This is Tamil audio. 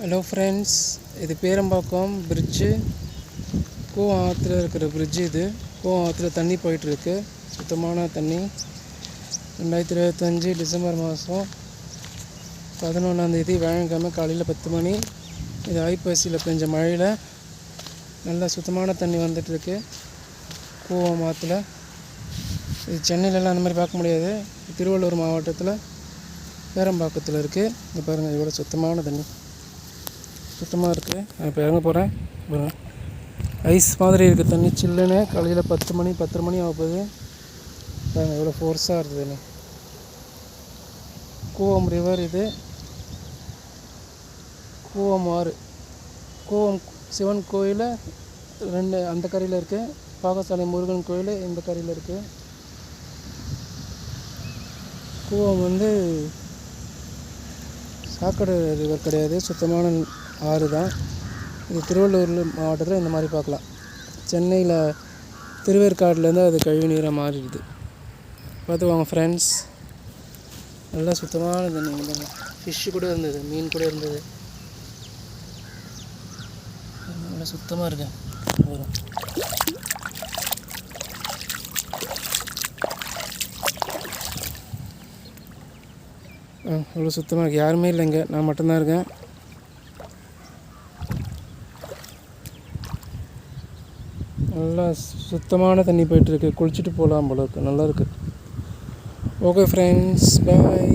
ஹலோ ஃப்ரெண்ட்ஸ், இது பேரம்பாக்கம் பிரிட்ஜு. கூவம் ஆற்றுல இருக்கிற பிரிட்ஜு இது. கூவம் ஆற்றுல தண்ணி போயிட்டுருக்கு, சுத்தமான தண்ணி. 2025 டிசம்பர் மாதம் 11ஆந்தேதி வியாழக்கிழமை காலையில் 10 மணி. இது ஐப்பசியில் பெஞ்ச மழையில் நல்லா சுத்தமான தண்ணி வந்துட்டுருக்கு கூவம் ஆற்றுல. இது சென்னையிலலாம் அந்த மாதிரி பார்க்க முடியாது. திருவள்ளூர் மாவட்டத்தில் பேரம்பாக்கத்தில் இருக்குது. இங்கே பாருங்கள், இவ்வளோ சுத்தமான தண்ணி சுத்தமாக இருக்குது. நான் இப்போ இறங்க போகிறேன். ஐஸ் மாதிரி இருக்குது தண்ணி, சில்லுன்னு. காலையில் 10 மணி 10:30 மணி ஆகப்போகுது. பாருங்கள் எவ்வளோ ஃபோர்ஸாக இருக்குது தண்ணி. கூவம் ரிவர் இது. கூவம் ஆறு. கூவம் சிவன் கோயில் 2 அந்த கரையில் இருக்குது. பாகசாலை முருகன் கோயில் இந்த கரையில் இருக்குது. கூவம் சாக்கடை ரிவர் கிடையாது, சுத்தமான ஆறு தான். இது திருவள்ளூர் மாவட்டத்தில் இந்த மாதிரி பார்க்கலாம். சென்னையில் திருவேற்காடுலேருந்து அது கழிவு நீராக மாறிடுது. பார்த்து வாங்க ஃப்ரெண்ட்ஸ், நல்லா சுத்தமான தண்ணி. ஃபிஷ்ஷு கூட இருந்தது, மீன் கூட இருந்தது. நல்லா சுத்தமாக இருக்கு. வரும் இவ்வளோ சுத்தமாக இருக்குது. யாருமே இல்லைங்க, நான் மட்டும்தான் இருக்கேன். நல்லா சுத்தமான தண்ணி போயிட்டுருக்கு. குளிச்சுட்டு போகலாம் போல இருக்குது. நல்லா இருக்குது. ஓகே ஃப்ரெண்ட்ஸ், பாய்.